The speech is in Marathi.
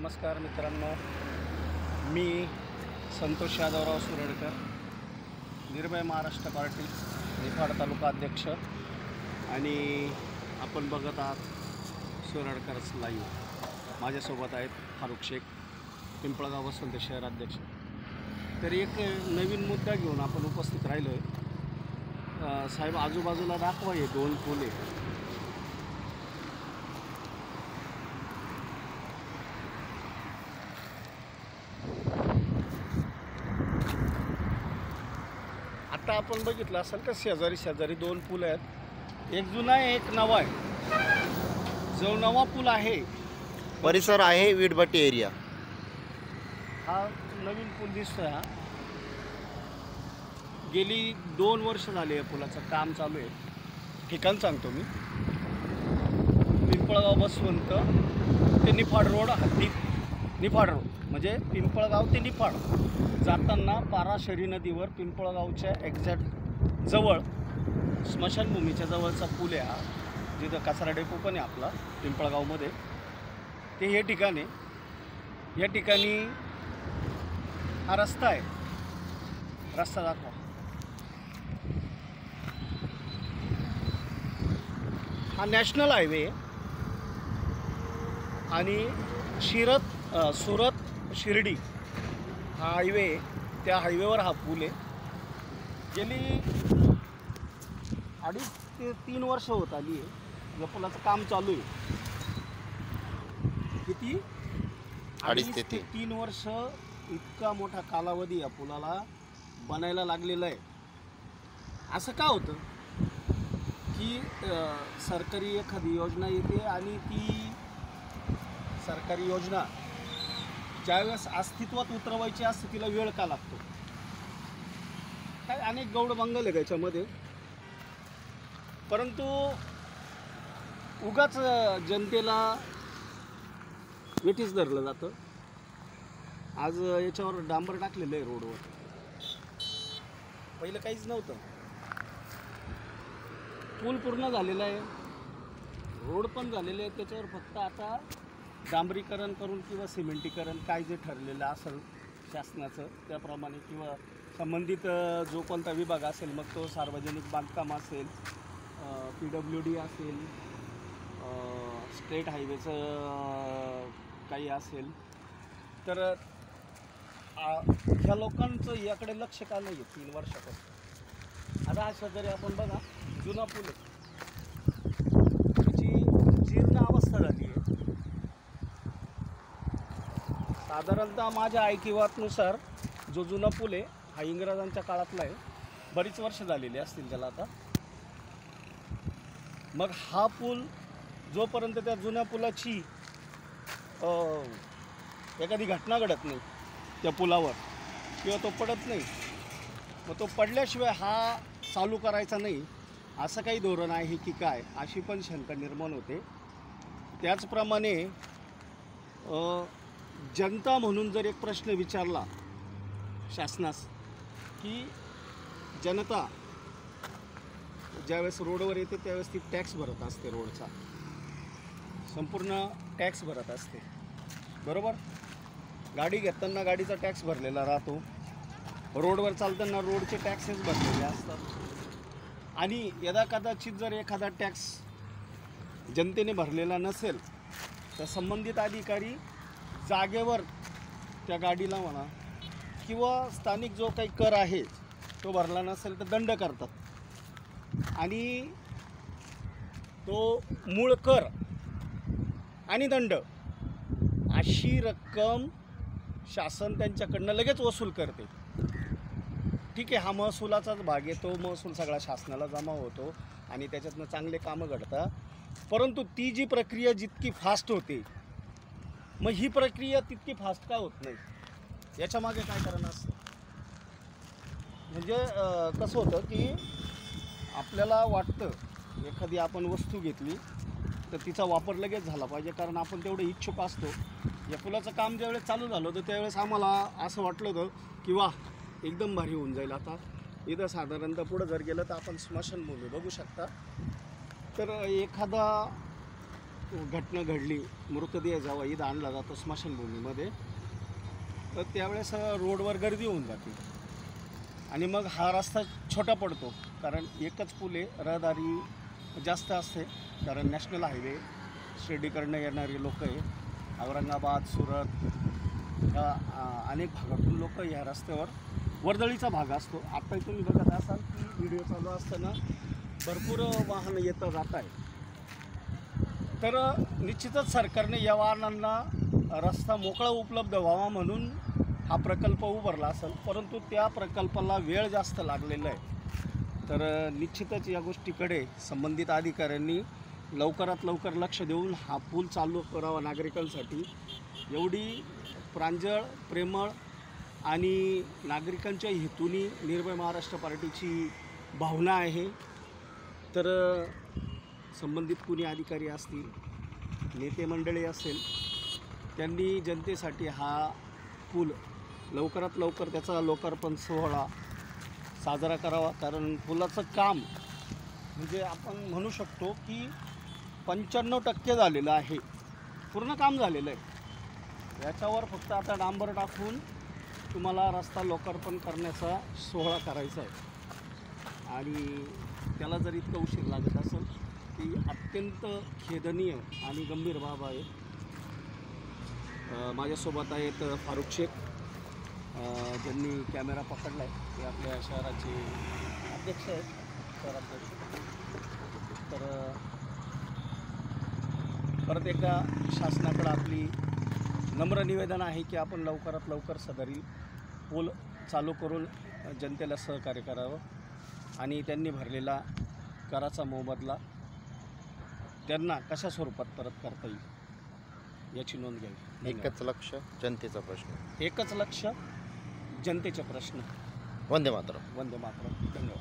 नमस्कार मित्रांनो, मी संतोष यादवराव सुरडकर, निर्भय महाराष्ट्र पार्टी निफाड तालुका अध्यक्ष आणि आपण बघत आहात सुरडकरच लाईव्ह। माझ्यासोबत आहेत फारुख शेख, पिंपळगाव वसंत शहर अध्यक्ष। तर एक नवीन मुद्दा घेऊन आपण उपस्थित राहिलो आहे। साहेब आजूबाजूला दाखवा, हे दोन पूल आहे। आता आपण बघितलं असेल का शेजारी दोन पूल आहेत, एक जुना आहे एक नवा आहे। जो नवा पूल आहे परिसर आहे वीटभट्टी एरिया, हा नवीन पूल दिसतोय। हा गेली 2 वर्ष झाले या पुलाचं काम चालू आहे। ठिकाण सांगतो मी, पिंपळगाव बसवंत ते निफाड रोड, निफाड रोड म्हणजे पिंपळगाव ते निफाड जाताना पाराशरी नदीवर पिंपळगावच्या एक्झॅक्ट जवळ स्मशानभूमीच्या जवळचा पूल आहे हा, जिथं कचरा डेपो पण आहे आपला पिंपळगावमध्ये। ते हे ठिकाण आहे। या ठिकाणी हा रस्ता आहे, रस्ता दाखवा। हा नॅशनल हायवे आणि सुरत शिर्डी हा हायवे, त्या हायवेवर हा पूल आहे। गेली 2.5 ते 3 वर्ष होत आली आहे या पुलाचं काम चालू आहे। किती? 2.5 ते 3 वर्ष, इतका मोठा कालावधी या पुलाला बनायला लागलेला आहे। असं का होतं की सरकारी एखादी योजना येते आणि ती सरकारी योजना ज्यावेळेस अस्तित्वात उतरवायची असते तिला वेळ का लागतो? काय अनेक गौडबंगल आहे त्याच्यामध्ये, परंतु उगाच जनतेला वेठीस धरलं जातं। आज याच्यावर डांबर टाकलेलं आहे रोडवर, पहिलं काहीच नव्हतं। पूल पूर्ण झालेला आहे, रोड पण झालेले आहे, त्याच्यावर फक्त आता डांबरीकरण करून किंवा सिमेंटीकरण काय जे ठरलेलं असेल शासनाचं त्याप्रमाणे, किंवा संबंधित जो कोणता विभाग असेल, मग तो सार्वजनिक बांधकाम असेल, PWD असेल, स्टेट हायवेचं काही असेल, तर ह्या लोकांचं याकडे लक्ष का नाही आहे 3 वर्षापासून। आता हा शेजारी आपण बघा, जुना पूल आहे, त्याची जीर्ण अवस्था झाली आहे। साधारणतः माझ्या ऐकिवातनुसार जो जुना पूल आहे हा इंग्रजांच्या काळातला आहे, बरीच वर्ष झालेली असतील त्याला आता। मग हा पूल जोपर्यंत त्या जुन्या पुलाची एखादी घटना घडत नाही त्या पुलावर, किंवा तो पडत नाही, मग तो पडल्याशिवाय हा चालू करायचा नाही असं काही धोरण आहे की काय, अशी पण शंका निर्माण होते। त्याचप्रमाणे जनता म्हणून जर एक प्रश्न विचारला शासनास की जनता ज्यावेळेस रोडवर येते त्यावेळेस ती टॅक्स भरत असते, रोडचा संपूर्ण टॅक्स भरत असते, बरोबर? गाडी घेताना गाडीचा टॅक्स भरलेला राहतो, रोडवर चालताना रोडचे टॅक्सेस भरलेले असतात। आणि यदाकदाचित जर एखादा टॅक्स जनतेने भरलेला नसेल तर संबंधित अधिकारी जागेवर त्या गाडीला म्हणा किंवा स्थानिक जो काही कर आहे तो भरला नसेल तर दंड करतात। आणि तो मूळ कर आणि दंड अशी रक्कम शासन त्यांच्याकडनं लगेच वसूल करते। ठीक आहे, हा महसुलाचाच भाग आहे, तो महसूल सगळा शासनाला जमा होतो आणि त्याच्यातनं चांगले कामं घडतात। परंतु ती जी प्रक्रिया जितकी फास्ट होते, मग ही प्रक्रिया तितकी फास्ट का होत नाही, याच्यामागे काय कारण असतं? म्हणजे कसं होतं की आपल्याला वाटतं एखादी आपण वस्तू घेतली तर तिचा वापर लगेच झाला पाहिजे, कारण आपण तेवढे इच्छुक असतो। या पुलाचं काम ज्यावेळेस चालू झालं होतं त्यावेळेस आम्हाला असं वाटलं होतं की वाह, एकदम भारी होऊन जाईल। आता इथं साधारणतः पुढं जर गेलं तर आपण स्मशानभूमी बघू शकता। तर एखादा घटना घडली, मृतदेह जेव्हा इथं आणला जातो स्मशानभूमीमध्ये, तर त्यावेळेस रोडवर गर्दी होऊन जाते आणि मग हा रस्ता छोटा पडतो, कारण एकच पूल आहे, रहदारी जास्त असते, कारण नॅशनल हायवे शिर्डीकडनं येणारे लोक आहे, औरंगाबाद, सुरत या अनेक भागातून लोक ह्या रस्त्यावर, वर्दळीचा भाग असतो. आत्ता तुम्ही बघत असाल की व्हिडिओ चालू असताना भरपूर वाहन येतं जात आहे. तर निश्चितच सरकारने या वाहनांना रस्ता मोकळा उपलब्ध व्हावा म्हणून हा प्रकल्प उभारला असेल, परंतु त्या प्रकल्पाला वेळ जास्त लागलेला आहे. तर निश्चितच या गोष्टीकडे संबंधित अधिकाऱ्यांनी लवकरात लवकर लक्ष देऊन हा पूल चालू करावा नागरिकांसाठी. एवढी प्रांजळ, प्रेमळ आणि नागरिकांच्या हेतूनी निर्भय महाराष्ट्र पार्टीची भावना आहे. तर संबंधित कुणी अधिकारी असतील, नेते मंडळी असेल, त्यांनी जनतेसाठी हा पूल लवकरात लवकर त्याचा लोकार्पण सोहळा साजरा करावा. कारण पुलाचं काम म्हणजे आपण म्हणू शकतो की 95% झालेलं आहे, पूर्ण काम झालेलं आहे. याच्यावर फक्त आता डांबर टाकून तुम्हाला रस्ता लोकार्पण करण्याचा सोहळा करायचा आहे आणि त्याला जर इतका उशीर लागत असेल ती अत्यंत खेदनीय आणि गंभीर बाब आहे. माझ्यासोबत आहेत फारुख शेख, ज्यांनी कॅमेरा पकडला आहे, ते आपल्या शहराचे अध्यक्ष आहेत, शहराध्यक्ष. तर परत एकदा शासनाकडे आपली नम्र निवेदन आहे की आपण लवकरात लवकर सदरील पूल चालू करून जनतेला सहकार्य करावं आणि त्यांनी भरलेला कराचा मोबदला त्यांना कशा स्वरूपात परत करता येईल याची नोंद घ्यावी. एकच लक्ष जनतेचा प्रश्न. एकच लक्ष जनतेचे प्रश्न. वंदे मातरम. वंदे मातरम. धन्यवाद.